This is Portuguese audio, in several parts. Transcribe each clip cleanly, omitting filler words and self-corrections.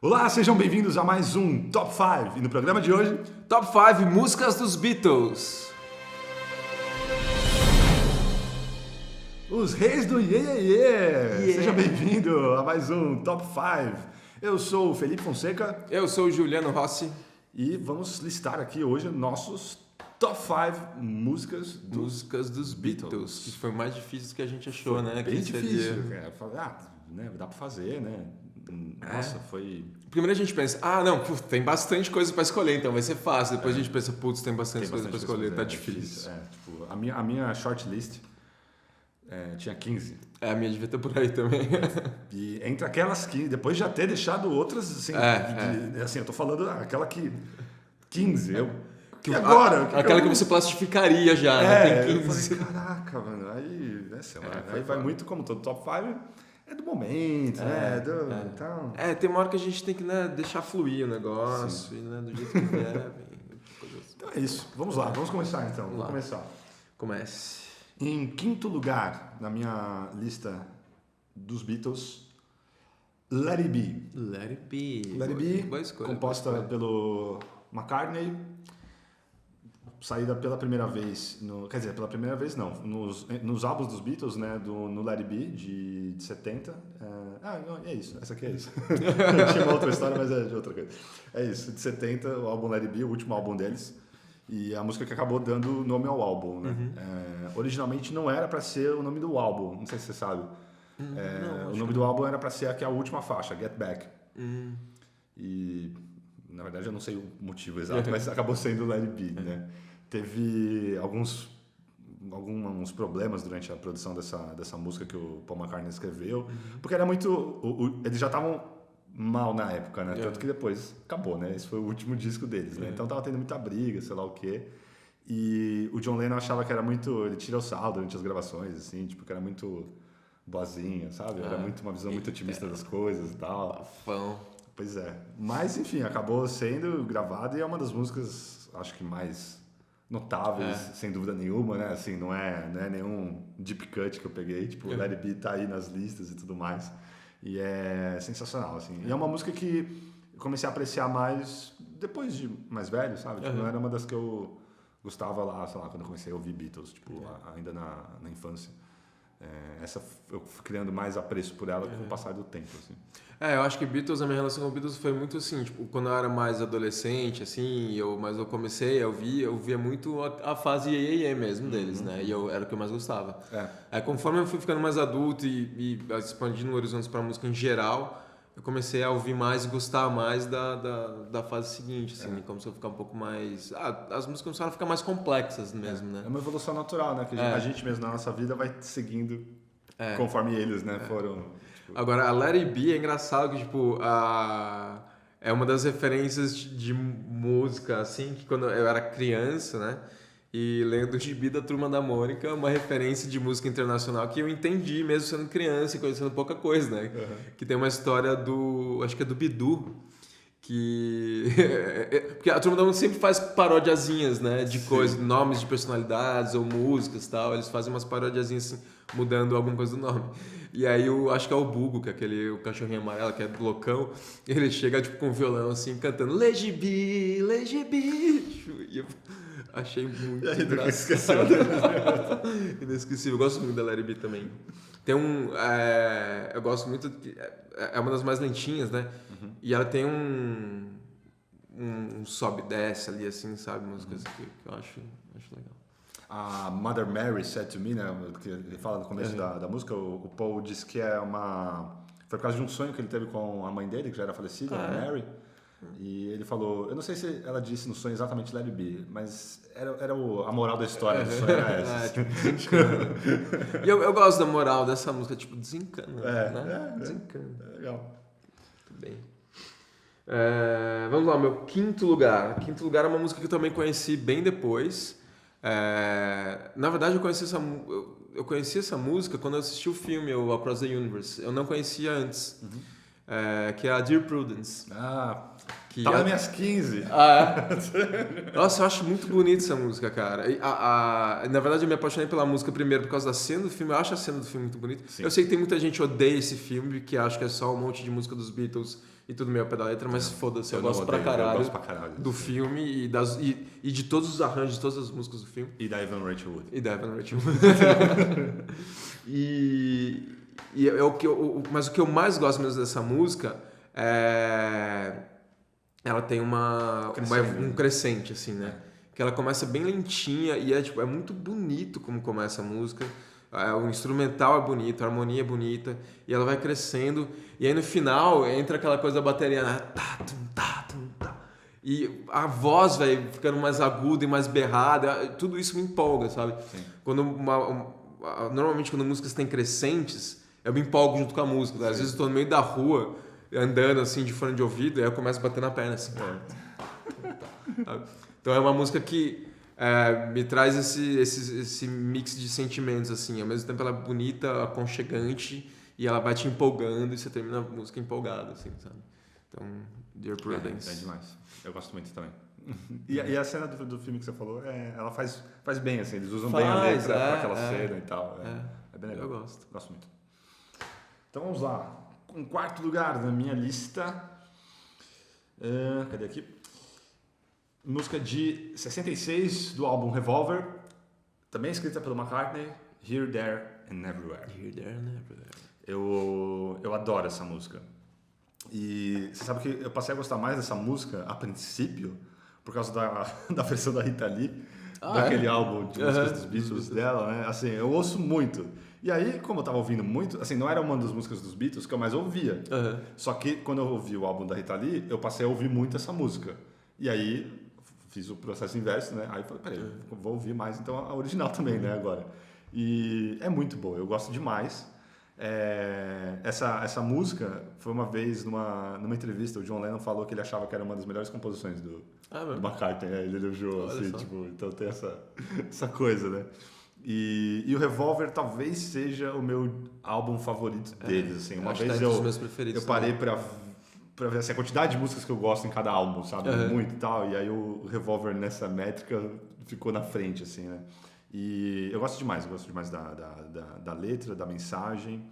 Olá, sejam bem-vindos a mais um Top 5. E no programa de hoje, Top 5 músicas dos Beatles. os reis do Iê, Iê, Iê. Yeah. Seja bem-vindo a mais um Top 5. Eu sou o Felipe Fonseca Eu sou o Juliano Rossi. e vamos listar aqui hoje nossos Top 5 músicas Dos Beatles. Que foi mais difícil do que a gente achou, né? Bem que difícil. Né, dá pra fazer, né? Nossa, foi... Primeiro a gente pensa, tem bastante coisa pra escolher, então vai ser fácil. Depois a gente pensa, tem bastante coisa pra escolher, tá difícil. A minha shortlist tinha 15. A minha devia ter por aí também. E entre aquelas 15, depois de já ter deixado outras, assim, assim, eu tô falando aquela que 15, e agora? Aquela que você plastificaria já, né? Tem 15. Eu falei, caraca, mano, aí, aí vai muito como todo top 5, é do momento, né? Então... tem uma hora que a gente tem que, né, deixar fluir o negócio, e, né, do jeito que vier. Então é isso, vamos lá, vamos começar então. Vamos lá. Começar. Comece. Em quinto lugar, na minha lista dos Beatles, Let It Be. Let It Be. Let It Be, Boa escolha, composta boa escolha. pelo McCartney, saída pela primeira vez, pela primeira vez não, nos álbuns dos Beatles, né, no Let It Be, de 70. Não, é isso, essa aqui é isso. Tinha uma outra história, mas é de outra coisa. É isso, de 70, o álbum Let It Be, o último álbum deles, e a música que acabou dando nome ao álbum, né. Originalmente não era para ser o nome do álbum, não sei se você sabe. O nome do álbum era para ser aqui a última faixa, Get Back. E, na verdade, eu não sei o motivo exato, mas acabou sendo Let It Be, né. Teve alguns problemas durante a produção dessa música que o Paul McCartney escreveu, porque era muito... eles já estavam mal na época, né? Tanto que depois acabou, né? Esse foi o último disco deles, né? Então tava tendo muita briga, sei lá o quê. E o John Lennon achava que era muito... Ele tirou sal durante as gravações, assim, tipo, que era muito boazinha, sabe? Era muito uma visão muito otimista das coisas e tal. Bafão. Pois é. Mas, enfim, acabou sendo gravado e é uma das músicas, acho que mais... notáveis, sem dúvida nenhuma, né? Assim, não é nenhum deep cut que eu peguei, tipo, Let It Be tá aí nas listas e tudo mais. E é sensacional, assim. E é uma música que eu comecei a apreciar mais depois de mais velho, sabe? Tipo, não era uma das que eu gostava lá, sei lá, quando eu comecei a ouvir Beatles, tipo, ainda na infância. Essa eu fui criando mais apreço por ela com o passar do tempo, assim. Eu acho que Beatles, a minha relação com Beatles foi muito assim, tipo, quando eu era mais adolescente, assim, mas eu comecei a ouvir, eu via muito a fase Iê mesmo deles, né? E era o que eu mais gostava. Aí conforme eu fui ficando mais adulto e expandindo horizontes pra música em geral, eu comecei a ouvir mais e gostar mais da fase seguinte, assim, começou a ficar um pouco mais... as músicas começaram a ficar mais complexas mesmo, né? É uma evolução natural, né? Que a gente mesmo na nossa vida vai seguindo conforme eles, né, foram... Agora, a Let It Be é engraçado que, tipo, é uma das referências de música, assim, que quando eu era criança, né, e lendo o gibi da Turma da Mônica, uma referência de música internacional que eu entendi mesmo sendo criança e conhecendo pouca coisa, né, que tem uma história acho que é do Bidu, porque a Turma da Mônica sempre faz parodiazinhas, né, de coisas, nomes de personalidades ou músicas e tal, eles fazem umas parodiazinhas assim, mudando alguma coisa do nome. E aí eu acho que é o Bugo, que é o cachorrinho amarelo, que é loucão, ele chega tipo com um violão assim, cantando Legibi, Legibi. E eu achei muito engraçado. Inesquecível. Eu gosto muito da Let It Be também. Tem eu gosto muito, é uma das mais lentinhas, né? E ela tem um sobe e desce ali, assim, sabe? Músicas que eu acho legal. A Mother Mary Said to Me, né, que ele fala no começo da música, o Paul disse que foi por causa de um sonho que ele teve com a mãe dele, que já era falecida, a Mary, e ele falou, eu não sei se ela disse no sonho exatamente Let It Be, mas era a moral da história do sonho era essa. Tipo, desencana. E eu gosto da moral dessa música, tipo, desencana. Desencana. Legal. Muito bem. Vamos lá, meu quinto lugar. Quinto lugar é uma música que eu também conheci bem depois. Na verdade, eu conheci essa música quando eu assisti o filme, o Across the Universe. Eu não conhecia antes, que é a Dear Prudence. Tá nas minhas 15. Nossa, eu acho muito bonita essa música, cara. Na verdade, eu me apaixonei pela música primeiro por causa da cena do filme. Eu acho a cena do filme muito bonita. Sim. Eu sei que tem muita gente que odeia esse filme, que acha que é só um monte de música dos Beatles e tudo meio ao pé da letra, mas foda-se, eu não gosto pra odeio, eu caralho, gosto pra caralho do filme e de todos os arranjos, de todas as músicas do filme. E da Evan Rachel Wood. E da Evan Rachel Wood. Mas o que eu mais gosto mesmo dessa música é... Ela tem um crescente, assim, né? Que ela começa bem lentinha e é muito bonito como começa a música. O instrumental é bonito, a harmonia é bonita e ela vai crescendo. E aí no final entra aquela coisa da bateria, né? E a voz vai ficando mais aguda e mais berrada. Tudo isso me empolga, sabe? Sim. Normalmente quando músicas têm crescentes, eu me empolgo junto com a música. Tá? Às vezes eu tô no meio da rua, andando assim de fone de ouvido, e aí eu começo a bater na perna assim. Então é uma música que me traz esse mix de sentimentos, assim. Ao mesmo tempo ela é bonita, aconchegante, e ela vai te empolgando, e você termina a música empolgado, assim, sabe? Então, Dear Prudence. É demais. Eu gosto muito também. E a cena do filme que você falou, ela faz bem, assim. Eles usam bem a letra pra aquela cena e tal. É bem legal. Eu gosto. Gosto muito. Então vamos lá. Em quarto lugar na minha lista... cadê aqui? Música de 66 do álbum Revolver, também escrita pelo McCartney, Here, There and Everywhere. Here, There and Everywhere. Eu adoro essa música. E você sabe que eu passei a gostar mais dessa música a princípio por causa da versão da Rita Lee, daquele álbum de músicas dos Beatles dela, né? Assim, eu ouço muito. E aí, como eu tava ouvindo muito, assim, não era uma das músicas dos Beatles que eu mais ouvia. Só que quando eu ouvi o álbum da Rita Lee, eu passei a ouvir muito essa música. E aí fiz o processo inverso, né? Aí falei, peraí, vou ouvir mais então a original também, né, agora. E é muito boa, eu gosto demais. Essa música foi uma vez numa entrevista, o John Lennon falou que ele achava que era uma das melhores composições do McCartney, ele elogiou, assim, tipo, então tem essa coisa, né? E o Revolver talvez seja o meu álbum favorito deles, assim. Uma vez eu parei pra ver assim, a quantidade de músicas que eu gosto em cada álbum, sabe? Muito e tal. E aí o Revolver nessa métrica ficou na frente, assim, né? E eu gosto demais da letra, da mensagem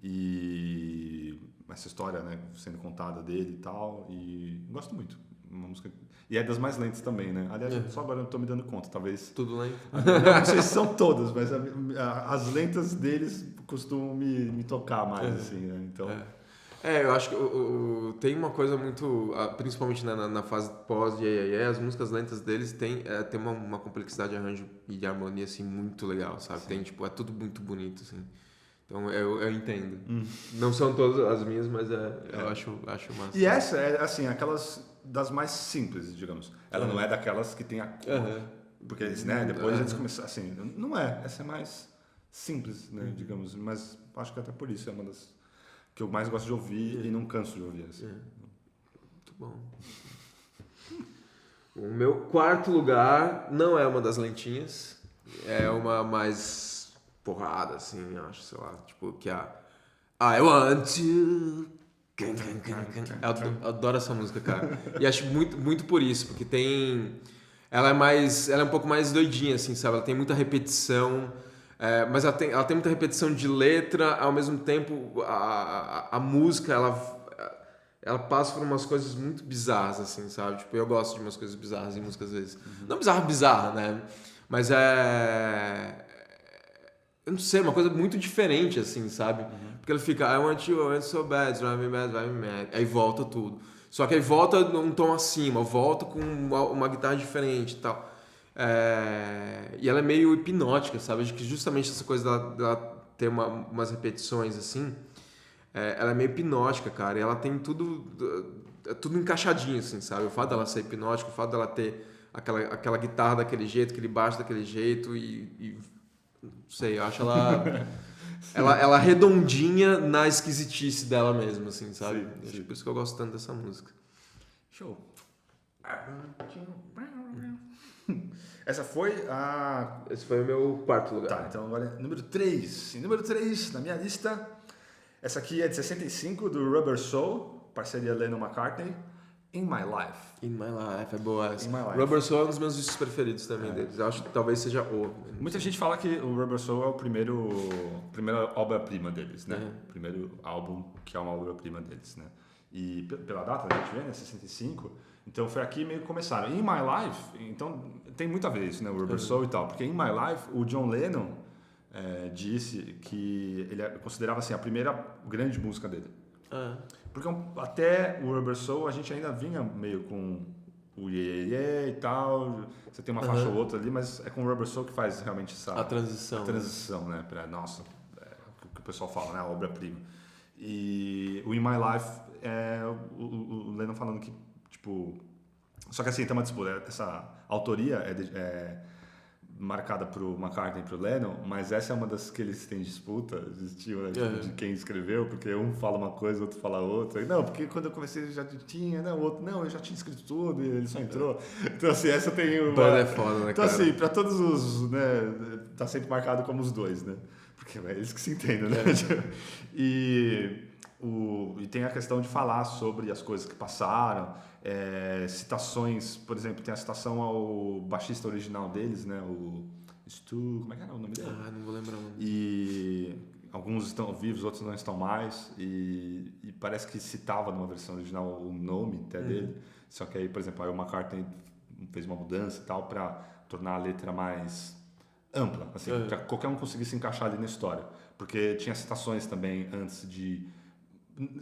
e essa história, né, sendo contada dele e tal. E gosto muito. Uma música... E é das mais lentas também, né? Aliás, só agora eu tô me dando conta, talvez... Tudo lento? Não sei se são todas, mas as lentas deles costumam me tocar mais, assim, né? Então... eu acho que tem uma coisa muito, principalmente na fase pós e as músicas lentas deles tem uma complexidade de arranjo e de harmonia assim muito legal, sabe? Tem tipo, é tudo muito bonito assim. Então eu entendo. Não são todas as minhas, mas eu acho massa. E essa é assim, aquelas das mais simples, digamos. Ela não é daquelas que tem a cor. Porque eles, né, depois eles começaram assim, não é, essa é mais simples, né, digamos, mas acho que até por isso é uma das que eu mais gosto de ouvir e não canso de ouvir. Assim. Muito bom. O meu quarto lugar não é uma das lentinhas, é uma mais porrada, assim, acho, sei lá, tipo, que é a I Want To. Eu adoro essa música, cara. E acho muito, muito por isso, porque ela é um pouco mais doidinha, assim, sabe? Ela tem muita repetição. Mas ela tem muita repetição de letra, ao mesmo tempo a música ela passa por umas coisas muito bizarras, assim, sabe? Tipo, eu gosto de umas coisas bizarras em música às vezes. Não bizarra, né? Mas eu não sei, uma coisa muito diferente, assim, sabe? Porque ele fica I want you so bad, drive me mad, drive me mad. Aí volta tudo. Só que aí volta num tom acima, volta com uma guitarra diferente e tal. E ela é meio hipnótica, sabe? Acho que justamente essa coisa dela ter umas repetições assim, ela é meio hipnótica, cara. E ela tem tudo encaixadinho, assim, sabe? O fato dela ser hipnótica, o fato dela ter aquela guitarra daquele jeito, aquele baixo daquele jeito e não sei, eu acho ela redondinha na esquisitice dela mesmo, assim, sabe? Sim. Acho por isso que eu gosto tanto dessa música. Show. Essa foi a... Esse foi o meu quarto lugar. Tá, então agora número 3. Em número 3, na minha lista, essa aqui é de 65, do Rubber Soul, parceria Lennon-McCartney, In My Life. In My Life, é boa essa. In My Life. Rubber Soul é um dos meus discos preferidos também deles. Eu acho que talvez seja o... Muita gente fala que o Rubber Soul é a primeira obra-prima deles, né? O primeiro álbum que é uma obra-prima deles, né? E pela data da gente vê, né, 65, então foi aqui meio que começaram. In My Life, então tem muito a ver isso, né, o Rubber Soul e tal, porque In My Life, o John Lennon disse que ele considerava assim, a primeira grande música dele. Porque até o Rubber Soul a gente ainda vinha meio com o Yeah, yeah, yeah e tal, você tem uma faixa ou outra ali, mas é com o Rubber Soul que faz realmente a transição, né, pra, nossa, o que o pessoal fala, né, a obra-prima. E o In My Life é o Lennon falando que, tipo... Só que assim, tem uma disputa. Essa autoria é marcada pro McCartney e pro Lennon, mas essa é uma das que eles têm disputa, existiu, né, de quem escreveu, porque um fala uma coisa, outro fala outra. Não, porque quando eu comecei já tinha, não, o outro, não, eu já tinha escrito tudo e ele só entrou. Então assim, essa tem uma... Banda é foda, né, então cara? assim, pra todos os, né, tá sempre marcado como os dois, né? Porque é eles que se entendem, né? E tem a questão de falar sobre as coisas que passaram, citações, por exemplo, tem a citação ao baixista original deles, né? O Stu, como é que era o nome dele? Não vou lembrar o nome. E alguns estão vivos, outros não estão mais, e parece que citava numa versão original o nome até dele, só que aí, por exemplo, aí o McCartney fez uma mudança e tal para tornar a letra mais ampla, assim, para qualquer um conseguir se encaixar ali na história, porque tinha citações também antes de...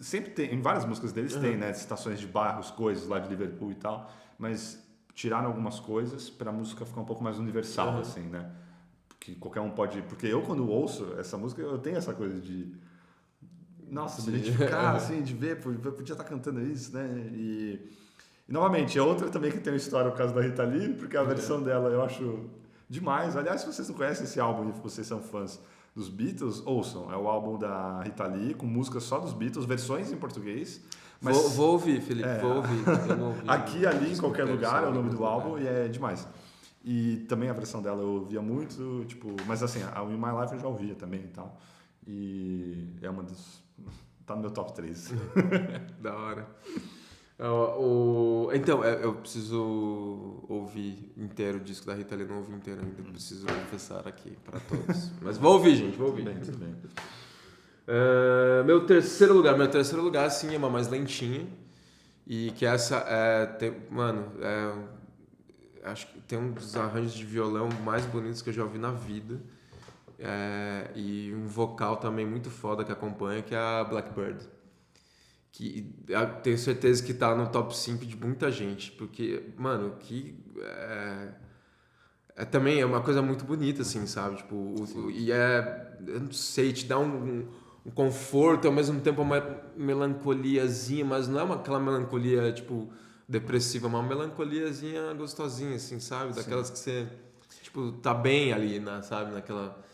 Sempre tem, em várias músicas deles tem, né, citações de bairros, coisas lá de Liverpool e tal, mas tiraram algumas coisas para a música ficar um pouco mais universal, assim, né, que qualquer um pode... Porque eu, quando ouço essa música, eu tenho essa coisa de... Nossa, me identificar, assim, de ver, podia estar cantando isso, né, e novamente, é outra também que tem uma história, o caso da Rita Lee, porque a versão dela eu acho demais. Aliás, se vocês não conhecem esse álbum e vocês são fãs dos Beatles, ouçam. É o álbum da Rita Lee, com músicas só dos Beatles, versões em português. Mas vou ouvir, Felipe, vou ouvir. Eu não ouvi, aqui, ali, em qualquer lugar é o nome do álbum e é demais. E também a versão dela eu ouvia muito, tipo... Mas assim, a In My Life eu já ouvia também e tal. E é uma das... Tá no meu top 3. Da hora. Então, eu preciso ouvir inteiro o disco da Rita Lee, não ouvi inteiro ainda, preciso confessar aqui para todos. Mas vou ouvir, gente, vou ouvir. Tudo bem. Meu terceiro lugar, sim, é uma mais lentinha. E que essa acho que tem um dos arranjos de violão mais bonitos que eu já ouvi na vida. E um vocal também muito foda que acompanha, que é a Blackbird. Que eu tenho certeza que tá no top 5 de muita gente, porque, mano, também é uma coisa muito bonita, assim, sabe? Tipo, eu não sei, te dá um conforto, ao mesmo tempo uma melancoliazinha, mas não é aquela melancolia, tipo, depressiva, uma melancoliazinha gostosinha, assim, sabe? Daquelas que você, tipo, tá bem ali, sabe? Naquela...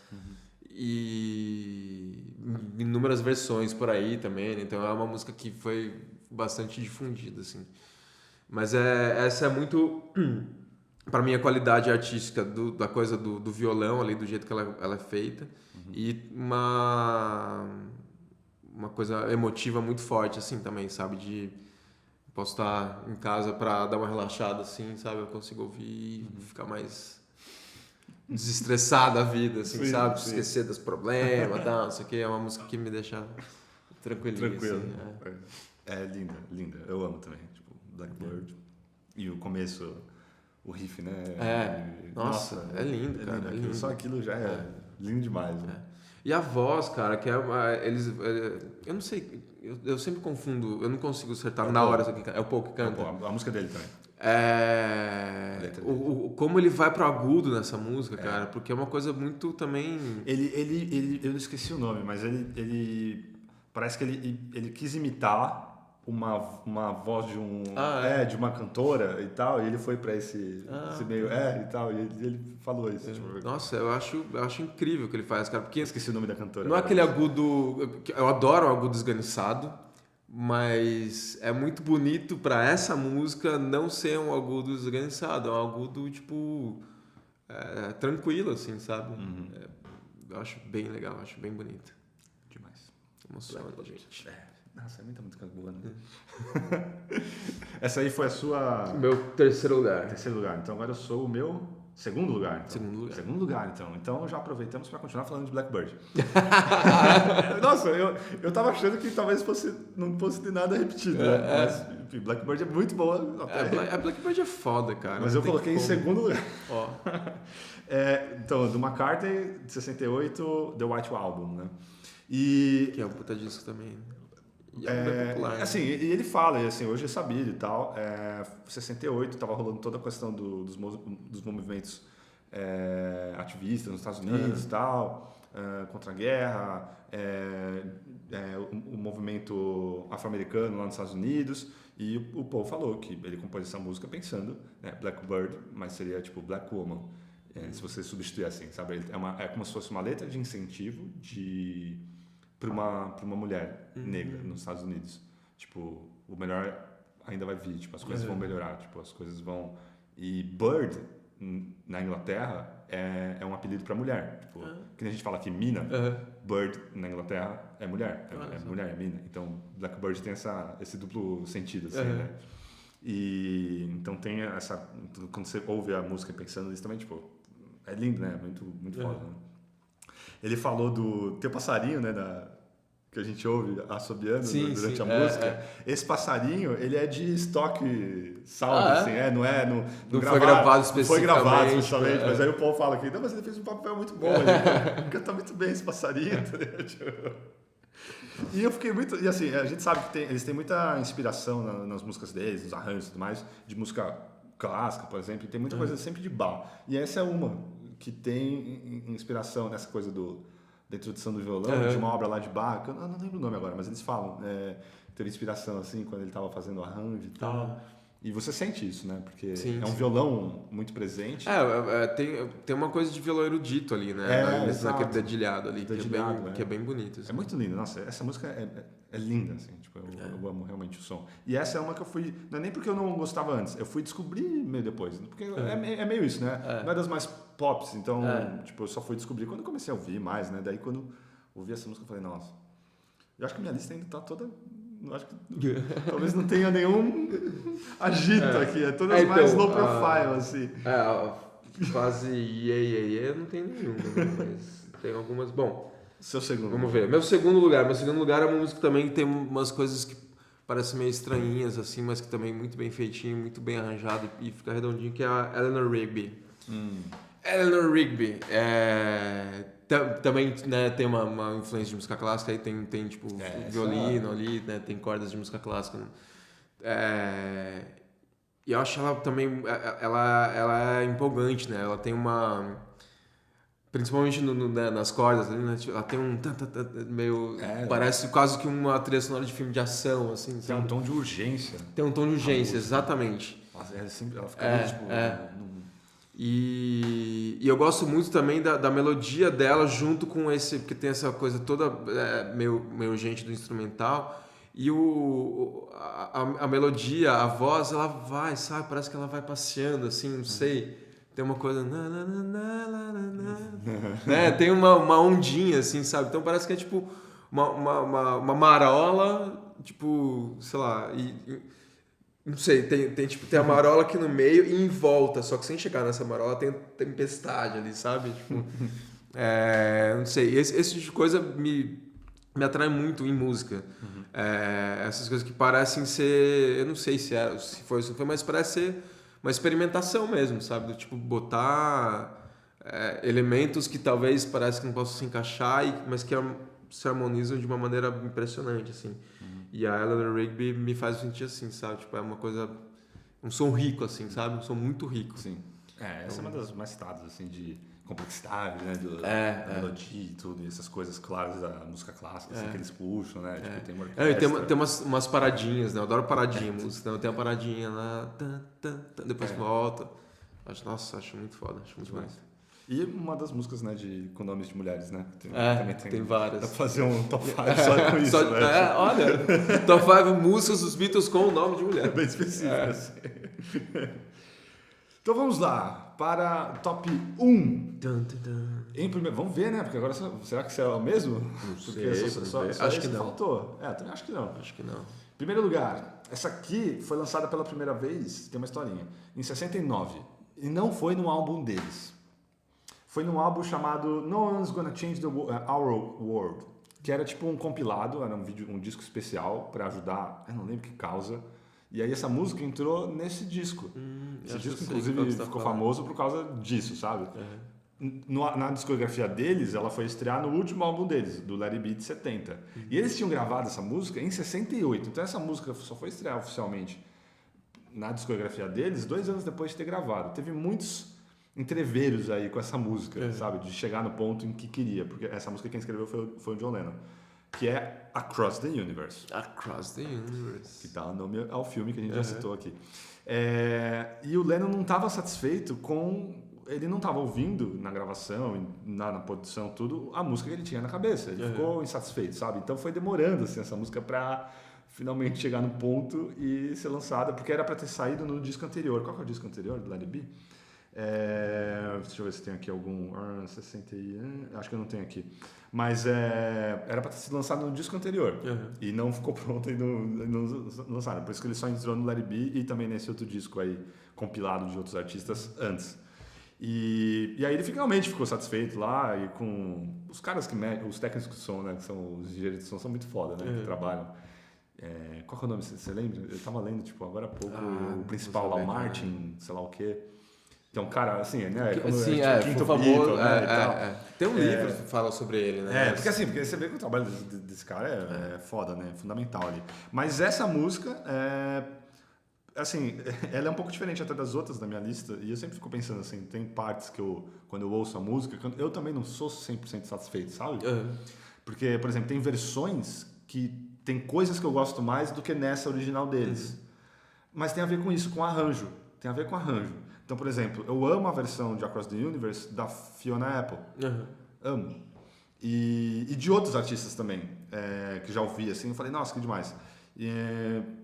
E inúmeras versões por aí também, né? Então é uma música que foi bastante difundida, assim. Mas essa é muito, para mim, a qualidade artística da coisa do violão ali, do jeito que ela é feita, e uma coisa emotiva muito forte, assim, também, sabe? Posso estar em casa para dar uma relaxada, assim, sabe? Eu consigo ouvir e ficar mais... desestressar da vida, assim, sabe? Sim. Esquecer dos problemas e tal, isso aqui é uma música que me deixa tranquilo. Assim, É linda. Eu amo também, tipo, Blackbird. E o começo, o riff, né? Nossa, é lindo, cara. É lindo. Só aquilo já é lindo demais, né? E a voz, cara, que eu não sei, eu sempre confundo, eu não consigo acertar na hora. É o Paul que canta. A música dele também. Como ele vai pro agudo nessa música, cara, porque é uma coisa muito também... Eu não esqueci o nome, mas ele parece que ele quis imitar uma voz de de uma cantora e tal, e ele foi pra esse meio e tal, e ele falou isso. Tipo, nossa, eu acho incrível o que ele faz, cara, porque... Eu esqueci o nome da cantora. Não é aquele agudo... Eu adoro o agudo esganiçado, mas é muito bonito pra essa música não ser um agudo esganiçado, é um agudo, tipo, tranquilo, assim, sabe? Eu acho bem legal, acho bem bonito. Demais. Emociona, gente. Nossa, é muita música boa, né? Essa aí foi a sua... Meu terceiro lugar. Terceiro lugar. Então agora eu sou o meu... Segundo lugar, então. Segundo lugar. Então. Então já aproveitamos para continuar falando de Blackbird. Nossa, eu tava achando que talvez não fosse ter nada repetido, né? Mas, enfim, Blackbird é muito boa. A Blackbird é foda, cara. Mas eu coloquei em segundo lugar. Ó. Então, do McCartney, de 68, The White Album, né? E... Que é um puta disco também. E é bem popular. Assim, e ele fala, e assim, hoje é sabido e tal, 68 estava rolando toda a questão dos movimentos ativistas nos Estados Unidos e tal, contra a guerra, o movimento afro-americano lá nos Estados Unidos, e o Paul falou que ele compôs essa música pensando, né, Blackbird, mas seria tipo Black Woman, se você substituir assim, sabe? É como se fosse uma letra de incentivo para uma mulher negra nos Estados Unidos. Tipo, o melhor ainda vai vir, tipo, as coisas vão melhorar, tipo, as coisas vão... E Bird, na Inglaterra, é um apelido para mulher. Tipo, que nem a gente fala aqui, mina, Bird na Inglaterra é mulher. Mulher, é mina. Então, Blackbird tem esse duplo sentido, assim, né? E então tem essa... Quando você ouve a música pensando nisso também, tipo, é lindo, né? Muito, muito foda, né? Ele falou do teu passarinho, né, que a gente ouve assobiando durante a música. Esse passarinho, ele é de estoque sound, assim, não foi gravado especificamente. Não foi gravado especificamente, mas aí o Paul fala que, não, mas ele fez um papel muito bom, ele canta muito bem esse passarinho, E eu fiquei muito... E assim, a gente sabe que eles têm muita inspiração nas músicas deles, nos arranjos e tudo mais, de música clássica, por exemplo, e tem muita coisa sempre de Bach. E essa é uma que tem inspiração nessa coisa da introdução do violão, de uma obra lá de Bach, eu não lembro o nome agora, mas eles falam, ter inspiração assim, quando ele estava fazendo o arranjo e tal. E você sente isso, né? Porque um violão muito presente. Tem uma coisa de violão erudito ali, né? Naquele dedilhado ali, que é bem bonito. Assim. É muito lindo. Nossa, essa música é linda, assim. Tipo, eu amo realmente o som. E essa é uma que eu fui... Não é nem porque eu não gostava antes. Eu fui descobrir meio depois. Porque é meio isso, né? Não é das mais pops. Então, tipo, eu só fui descobrir quando eu comecei a ouvir mais, né? Daí, quando eu ouvi essa música, eu falei, nossa... Eu acho que minha lista ainda tá toda... Eu acho que talvez não tenha nenhum agito aqui. É todas mais low profile, assim. Quase iê, não tem nenhuma, né? Mas tem algumas... Bom... Seu segundo. Vamos ver. Meu segundo lugar é uma música também que tem umas coisas que parecem meio estranhinhas, assim, mas que também é muito bem feitinho, muito bem arranjado e fica redondinho, que é a Eleanor Rigby. Eleanor Rigby também, né, tem uma influência de música clássica, aí tem tipo violino ali, né, tem cordas de música clássica. E eu acho ela também, ela é empolgante, né? Ela tem uma... Principalmente nas cordas, né? Ela tem um meio... parece quase que uma trilha sonora de filme de ação, assim. Tem um tom de urgência. Tem um tom de urgência, exatamente. Ela fica tipo... E eu gosto muito também da melodia dela junto com esse... Porque tem essa coisa toda meio urgente do instrumental. E a melodia, a voz, ela vai, sabe? Parece que ela vai passeando, assim, não sei... Tem uma coisa... né? Tem uma ondinha, assim, sabe? Então parece que é tipo uma marola, tipo, sei lá... não sei, tem a marola aqui no meio e em volta, só que sem chegar nessa marola tem tempestade ali, sabe? Tipo, não sei, esse tipo de coisa me atrai muito em música. Essas coisas que parecem ser... Eu não sei se foi isso, mas parece ser... uma experimentação mesmo, sabe? Do tipo, botar elementos que talvez parece que não possam se encaixar, mas que se harmonizam de uma maneira impressionante, assim. E a Eleanor Rigby me faz sentir assim, sabe? Tipo, é uma coisa... Um som rico, assim, sabe? Um som muito rico. Sim. Essa é uma das mais citadas, assim, de complexidade, né? Da melodia e tudo, e essas coisas claras da música clássica, assim, que eles puxam, né? Tipo, tem uma orquestra. Tem umas paradinhas, né? Eu adoro paradinha, música. Então, tem uma paradinha lá, depois volta. Acho muito foda, acho muito demais. E uma das músicas, né, com nomes de mulheres, né? Também tem várias. Dá pra fazer um top 5 só com isso, né? Olha, top 5 músicas dos Beatles com o nome de mulher. É bem específico, assim. Então vamos lá, para top 1. Em primeiro, vamos ver, né? Porque agora, será que é o mesmo? Não porque sei, só acho que não. Faltou. Também acho que não. Acho que não. Primeiro lugar, essa aqui foi lançada pela primeira vez, tem uma historinha, em 69. E não foi no álbum deles. Foi num álbum chamado No One's Gonna Change Our World, que era tipo um compilado, era um disco especial para ajudar, eu não lembro que causa. E aí essa música entrou nesse disco. Esse disco, inclusive, ficou famoso por causa disso, sabe? Na discografia deles, ela foi estrear no último álbum deles, do Let It Be de 70. E eles tinham gravado essa música em 68. Então essa música só foi estrear oficialmente na discografia deles 2 anos depois de ter gravado. Teve muitos entreveros aí com essa música, sabe? De chegar no ponto em que queria. Porque essa música quem escreveu foi o John Lennon. Que é Across the Universe. Across the Universe. Que dá o nome ao filme que a gente já citou aqui. E o Lennon não estava satisfeito com... Ele não estava ouvindo na gravação, na produção, tudo, a música que ele tinha na cabeça. Ele ficou insatisfeito, sabe? Então foi demorando assim, essa música para finalmente chegar no ponto e ser lançada, porque era para ter saído no disco anterior. Qual que é o disco anterior do Let It Be? Deixa eu ver se tem aqui algum... 60, acho que eu não tenho aqui. Mas era para ter sido lançado no disco anterior. E não ficou pronto e não lançaram. Por isso que ele só entrou no Let It Be e também nesse outro disco aí, compilado de outros artistas antes. E aí ele finalmente ficou satisfeito lá e com os caras os técnicos de som, né, que são os engenheiros de som, são muito foda, né, que trabalham. Qual que é o nome? Você lembra? Eu tava lendo, tipo, agora há pouco, o principal lá, o Martin, sei lá o quê. Então, cara, assim, né? Sim, quinto famoso, Beatle, né, Tem um livro que fala sobre ele, né? Porque você vê que o trabalho desse cara é foda, né? Fundamental ali. Mas essa música, assim, ela é um pouco diferente até das outras da minha lista, e eu sempre fico pensando assim, tem partes que quando eu ouço a música, eu também não sou 100% satisfeito, sabe? Porque, por exemplo, tem versões que tem coisas que eu gosto mais do que nessa original deles. Mas tem a ver com isso, com arranjo. Tem a ver com arranjo. Então, por exemplo, eu amo a versão de Across the Universe da Fiona Apple. Amo. E de outros artistas também, que já ouvi, assim, eu falei, nossa, que demais.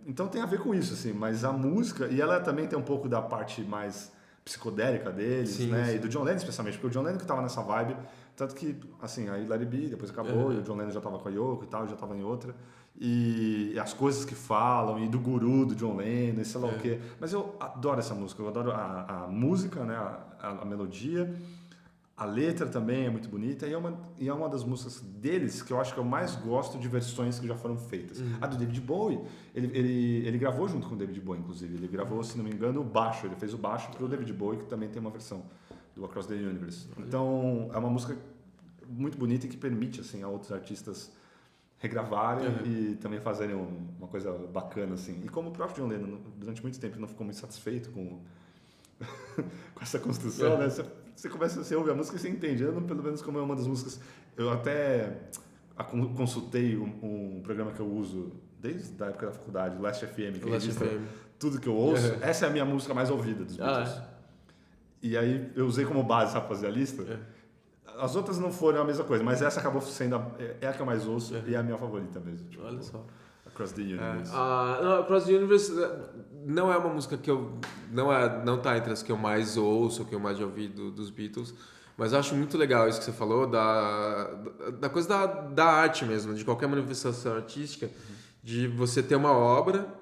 Então tem a ver com isso, assim, mas a música, e ela também tem um pouco da parte mais psicodélica deles, né? Sim. E do John Lennon especialmente, porque o John Lennon que tava nessa vibe, tanto que, assim, aí Let It Be, depois acabou, e o John Lennon já tava com a Yoko e tal, já tava em outra, e as coisas que falam, e do guru do John Lennon, e sei lá o quê. Mas eu adoro essa música, eu adoro a música, né? A melodia. A letra também é muito bonita e é uma das músicas deles que eu acho que eu mais gosto de versões que já foram feitas. A do David Bowie, ele gravou junto com o David Bowie, inclusive. Ele gravou, se não me engano, o baixo. Ele fez o baixo para o David Bowie, que também tem uma versão do Across the Universe. Então, é uma música muito bonita e que permite assim, a outros artistas regravarem e também fazerem uma coisa bacana. Assim. E como o próprio John Lennon, durante muito tempo, não ficou muito satisfeito com essa construção, né? Você ouve a música e você entende. Eu, pelo menos, como é uma das músicas... Eu até consultei um programa que eu uso desde a época da faculdade, o Last FM, que registra tudo que eu ouço. Essa é a minha música mais ouvida dos Beatles. E aí eu usei como base, sabe, fazer a lista. As outras não foram a mesma coisa, mas essa acabou sendo a que eu mais ouço e é a minha favorita mesmo. Tipo, olha só. Across the Universe. Across the Universe não é uma música que eu... Não tá entre as que eu mais ouço, que eu mais já ouvi dos Beatles, mas eu acho muito legal isso que você falou, da coisa da arte mesmo, de qualquer manifestação artística, de você ter uma obra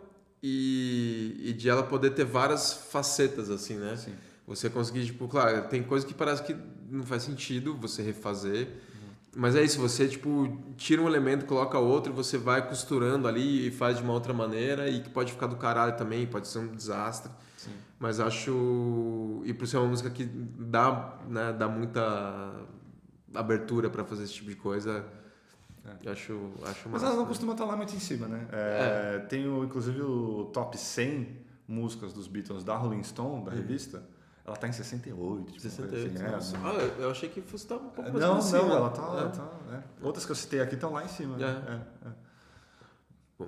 e de ela poder ter várias facetas, assim, né? Sim. Você conseguir, tipo, claro, tem coisa que parece que não faz sentido você refazer, mas é isso, você tipo tira um elemento, coloca outro, você vai costurando ali e faz de uma outra maneira e que pode ficar do caralho também, pode ser um desastre. Sim. Mas acho... E por ser uma música que dá muita abertura pra fazer esse tipo de coisa, eu acho massa. Mas ela não costuma estar lá muito em cima, né? Tem, inclusive, o top 100 músicas dos Beatles da Rolling Stone, da revista. Ela tá em 68. Tipo, 68. Assim, eu achei que fosse estar um pouco mais não, cima. Não, ela tá... Outras que eu citei aqui estão lá em cima. Bom,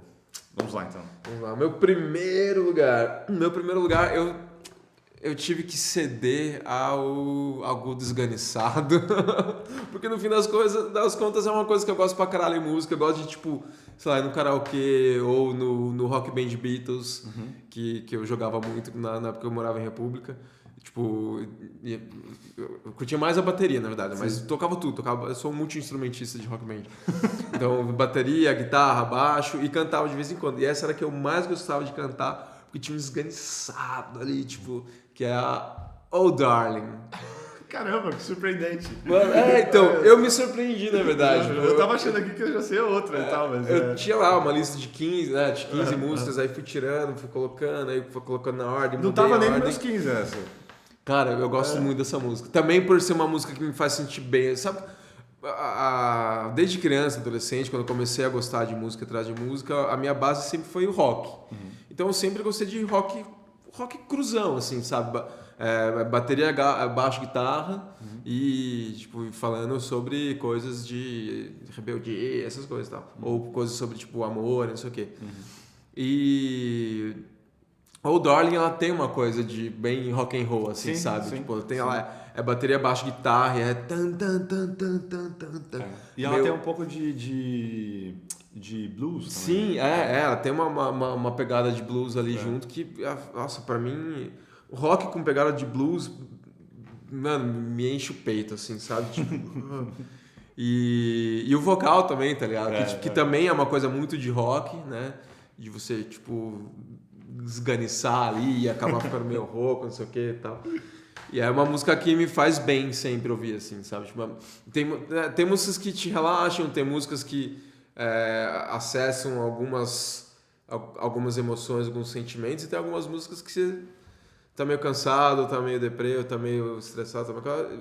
vamos lá, então. Vamos lá. Meu primeiro lugar, eu tive que ceder ao desganiçado. Porque no fim das contas é uma coisa que eu gosto pra caralho em música. Eu gosto de, tipo, sei lá, no karaokê ou no Rock Band Beatles, que eu jogava muito na época que eu morava em República. Tipo, eu curtia mais a bateria, na verdade, mas tocava tudo. Eu sou um multi-instrumentista de rock band. Então, bateria, guitarra, baixo e cantava de vez em quando. E essa era a que eu mais gostava de cantar, porque tinha um esganiçado ali, tipo, que é Oh Darling. Caramba, que surpreendente. Mano, então, eu me surpreendi, na verdade. Eu tava achando aqui que eu já sei outra e tal, mas... Eu tinha lá uma lista de 15, né? De 15 músicas, aí fui tirando, fui colocando, aí fui colocando na ordem. Não tava nem nos meus 15 essa. Cara, eu gosto muito dessa música. Também por ser uma música que me faz sentir bem. Sabe, desde criança, adolescente, quando eu comecei a gostar de música, atrás de música, a minha base sempre foi o rock. Então eu sempre gostei de rock cruzão, assim, sabe? Bateria, baixo, guitarra e, tipo, falando sobre coisas de rebeldia, essas coisas e tal. Ou coisas sobre, tipo, amor, não sei o quê. E... O Darling, ela tem uma coisa de bem rock and roll, assim, sabe? Sim, tipo, tem ela bateria, baixo, guitarra e tan tan tan tan tan tan tan. E ela tem um pouco de blues também. Sim, ela tem uma pegada de blues ali junto que, nossa, pra mim, o rock com pegada de blues, mano, me enche o peito, assim, sabe? Tipo, e o vocal também, tá ligado? Que também é uma coisa muito de rock, né? De você, tipo, esganiçar ali e acabar ficando meio rouco, não sei o que e tal. E é uma música que me faz bem sempre ouvir, assim, sabe? Tipo, tem músicas que te relaxam, tem músicas que acessam algumas emoções, alguns sentimentos, e tem algumas músicas que você tá meio cansado, tá meio deprê, tá meio estressado,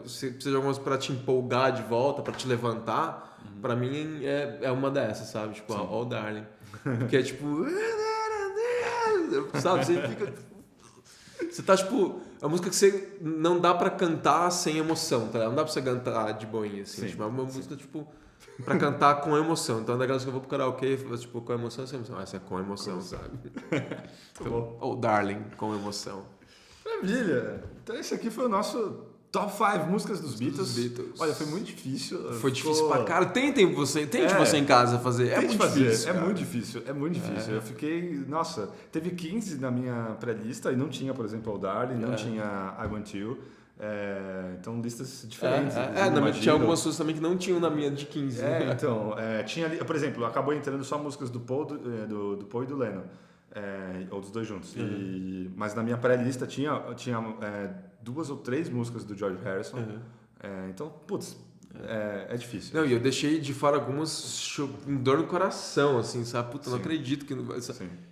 você precisa de algumas pra te empolgar de volta, pra te levantar. Pra mim é uma dessas, sabe? Tipo, Oh Darling. Que é tipo... Sabe? Você fica... Você tá, tipo... É uma música que você não dá pra cantar sem emoção, tá? Não dá pra você cantar de boinha, assim. Tipo, é uma música, tipo... Pra cantar com emoção. Então é daquelas que eu vou pro karaokê e tipo, com emoção, sem emoção. Essa é com emoção, sabe? Então, Oh Darling, com emoção. Maravilha! Então esse aqui foi o nosso Top 5 músicas dos Beatles. Olha, foi muito difícil. Foi difícil pra cara. Tente você em casa fazer. É muito difícil. É muito difícil. Eu fiquei... Nossa, teve 15 na minha pré-lista e não tinha, por exemplo, o Darling, não tinha I Want You. Então, listas diferentes. Tinha algumas coisas também que não tinham na minha de 15. Então, tinha ali... Por exemplo, acabou entrando só músicas do Paul, do Paul e do Lennon. Ou dos dois juntos. Mas na minha pré-lista tinha 2 ou 3 músicas do George Harrison. Então, putz, é difícil. Não, e eu deixei de fora algumas com dor no coração, assim, sabe? Puta, não acredito que não vai...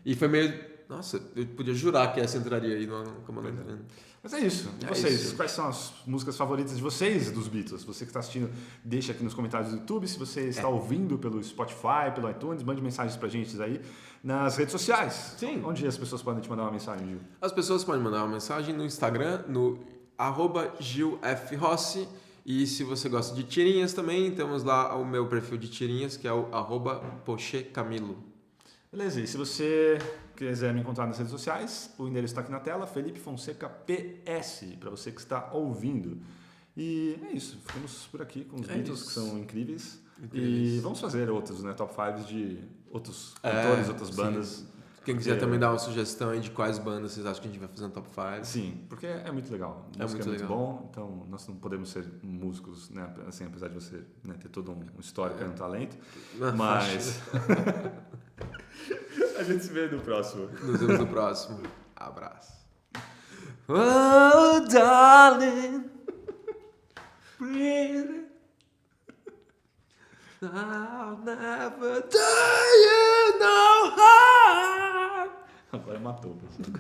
E foi meio... Nossa, eu podia jurar que essa entraria aí no Comando Entrando. Mas é isso. E vocês? Quais são as músicas favoritas de vocês dos Beatles? Você que está assistindo, deixa aqui nos comentários do YouTube. Se você está ouvindo pelo Spotify, pelo iTunes, mande mensagens pra gente aí nas redes sociais. Sim. Onde as pessoas podem te mandar uma mensagem, Gil? As pessoas podem mandar uma mensagem no Instagram, no @GilFRossi. E se você gosta de tirinhas também, temos lá o meu perfil de tirinhas, que é o @pochecamilo. Beleza, e se você quiser me encontrar nas redes sociais, o endereço está aqui na tela, Felipe Fonseca PS, para você que está ouvindo. E é isso, ficamos por aqui com os Beatles, que são incríveis. E vamos fazer outros, né, top 5 de outros cantores, outras bandas. Quem quiser também dar uma sugestão aí de quais bandas vocês acham que a gente vai fazer um top 5. Sim, porque é muito legal. Música é muito bom, então nós não podemos ser músicos, né, assim, apesar de você, né, ter todo um histórico e um talento. Mas... A gente se vê no próximo. Nos vemos no próximo. Abraço. Oh, darling, breathe. I'll never do you no harm. Agora matou, pessoal.